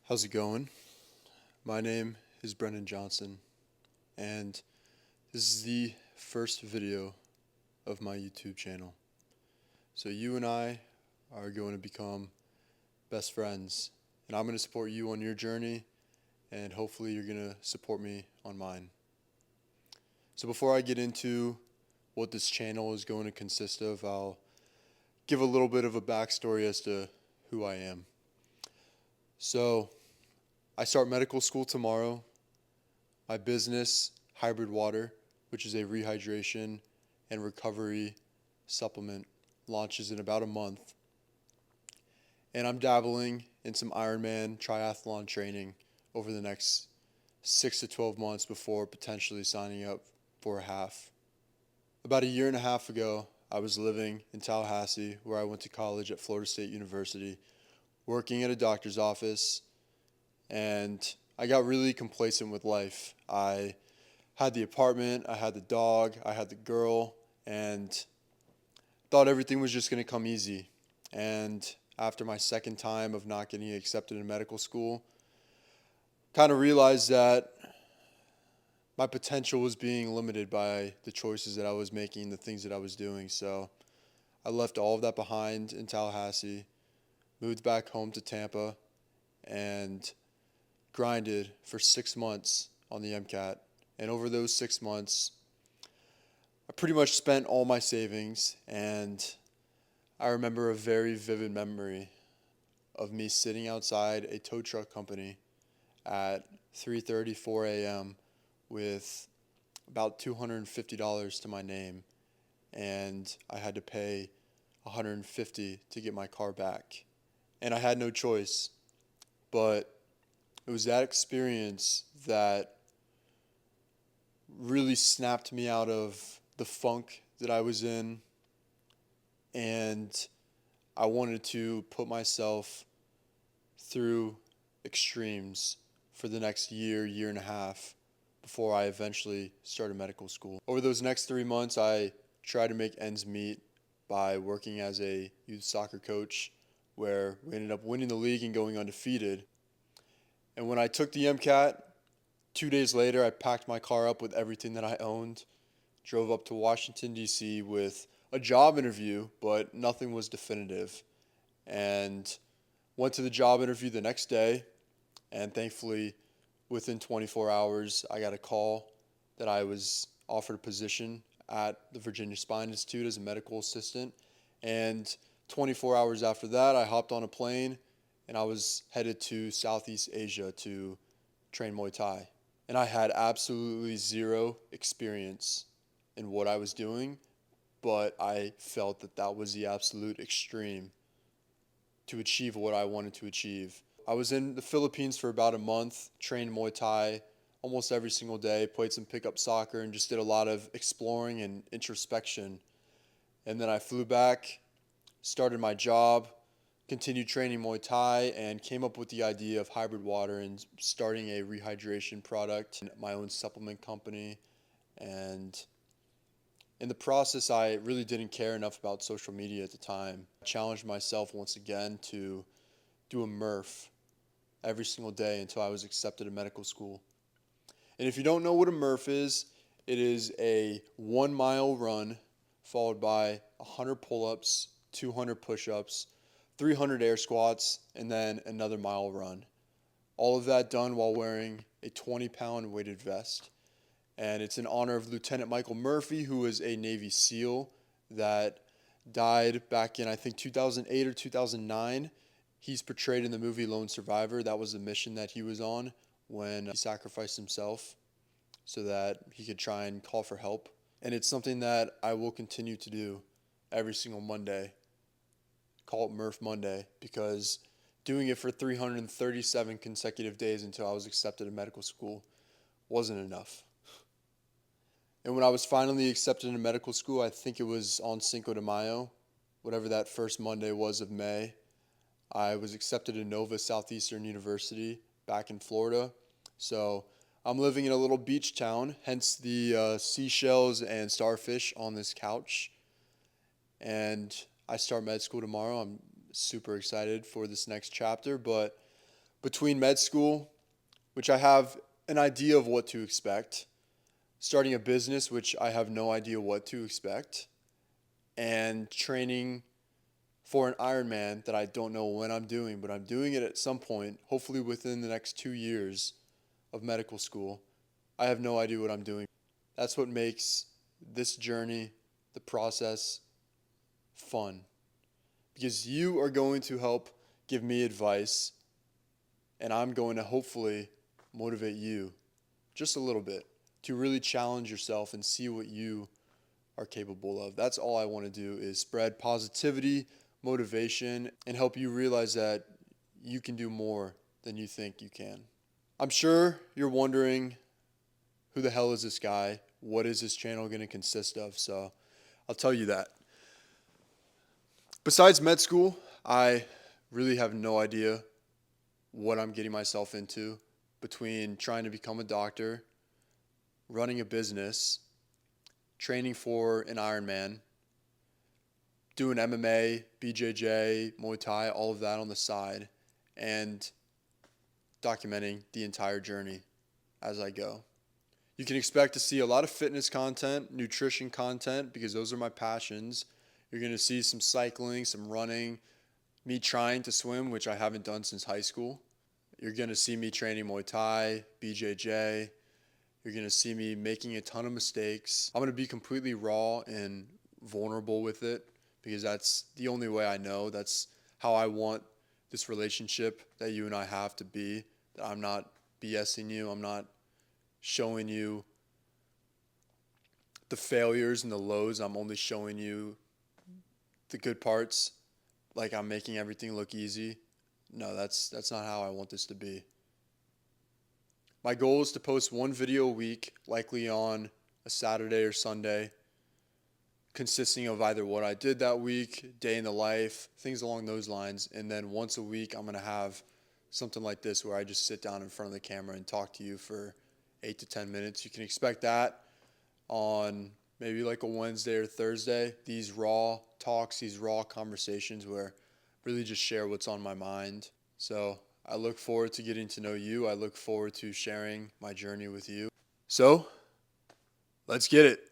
How's it going? My name is Brendan Johnson, and this is the first video of my YouTube channel. So you and I are going to become best friends, and I'm going to support you on your journey, and hopefully you're going to support me on mine. So before I get into what this channel is going to consist of, I'll give a little bit of a backstory as to who I am. So I start medical school tomorrow. My business, Hybrid Water, which is a rehydration and recovery supplement, launches in about a month. And I'm dabbling in some Ironman triathlon training over the next 6 to 12 months before potentially signing up for a half. About a year and a half ago, I was living in Tallahassee, where I went to college at Florida State University, working at a doctor's office, and I got really complacent with life. I had the apartment, I had the dog, I had the girl, and thought everything was just going to come easy. And after my second time of not getting accepted in medical school, kind of realized that my potential was being limited by the choices that I was making, the things that I was doing. So I left all of that behind in Tallahassee, moved back home to Tampa, and grinded for 6 months on the MCAT. And over those 6 months, I pretty much spent all my savings. And I remember a very vivid memory of me sitting outside a tow truck company at 3:30, 4 a.m. with about $250 to my name, and I had to pay $150 to get my car back. And I had no choice, but it was that experience that really snapped me out of the funk that I was in, and I wanted to put myself through extremes for the next year, year and a half before I eventually started medical school. Over those next 3 months, I tried to make ends meet by working as a youth soccer coach, where we ended up winning the league and going undefeated. And when I took the MCAT, 2 days later, I packed my car up with everything that I owned, drove up to Washington, D.C. with a job interview, but nothing was definitive. And went to the job interview the next day, and thankfully, within 24 hours, I got a call that I was offered a position at the Virginia Spine Institute as a medical assistant. And 24 hours after that, I hopped on a plane and I was headed to Southeast Asia to train Muay Thai. And I had absolutely zero experience in what I was doing, but I felt that that was the absolute extreme to achieve what I wanted to achieve. I was in the Philippines for about a month, trained Muay Thai almost every single day, played some pickup soccer, and just did a lot of exploring and introspection. And then I flew back, started my job, continued training Muay Thai, and came up with the idea of Hybrid Water and starting a rehydration product, my own supplement company. And in the process, I really didn't care enough about social media at the time. I challenged myself once again to do a MRF every single day until I was accepted in medical school. And if you don't know what a MRF is, it is a 1 mile run followed by 100 pull-ups, 200 push-ups, 300 air squats, and then another mile run. All of that done while wearing a 20-pound weighted vest. And it's in honor of Lieutenant Michael Murphy, who was a Navy SEAL that died back in, I think, 2008 or 2009. He's portrayed in the movie Lone Survivor. That was the mission that he was on when he sacrificed himself so that he could try and call for help. And it's something that I will continue to do every single Monday. Call it Murph Monday, because doing it for 337 consecutive days until I was accepted in medical school wasn't enough. And when I was finally accepted into medical school, I think it was on Cinco de Mayo, whatever that first Monday was of May, I was accepted in Nova Southeastern University back in Florida. So I'm living in a little beach town, hence the seashells and starfish on this couch. And I start med school tomorrow. I'm super excited for this next chapter. But Between med school, which I have an idea of what to expect, starting a business, which I have no idea what to expect, and training for an Ironman that I don't know when I'm doing, but I'm doing it at some point, hopefully within the next 2 years of medical school. I have no idea what I'm doing. That's what makes this journey, the process, fun. Because you are going to help give me advice, and I'm going to hopefully motivate you just a little bit to really challenge yourself and see what you are capable of. That's all I want to do, is spread positivity, motivation, and help you realize that you can do more than you think you can. I'm sure you're wondering, who the hell is this guy? What is this channel going to consist of? So I'll tell you that. Besides med school, I really have no idea what I'm getting myself into between trying to become a doctor, running a business, training for an Ironman, doing MMA, BJJ, Muay Thai, all of that on the side, and documenting the entire journey as I go. You can expect to see a lot of fitness content, nutrition content, because those are my passions. You're going to see some cycling, some running, me trying to swim, which I haven't done since high school. You're going to see me training Muay Thai, BJJ. You're going to see me making a ton of mistakes. I'm going to be completely raw and vulnerable with it, because that's the only way I know. That's how I want this relationship that you and I have to be. That I'm not BSing you. I'm not showing you the failures and the lows. I'm only showing you the good parts, like I'm making everything look easy. No, that's not how I want this to be. My goal is to post one video a week, likely on a Saturday or Sunday, consisting of either what I did that week, day in the life, things along those lines. And then once a week, I'm going to have something like this where I just sit down in front of the camera and talk to you for 8 to 10 minutes. You can expect that on maybe like a Wednesday or Thursday. These raw talks, these raw conversations where I really just share what's on my mind. So I look forward to getting to know you. I look forward to sharing my journey with you. So let's get it.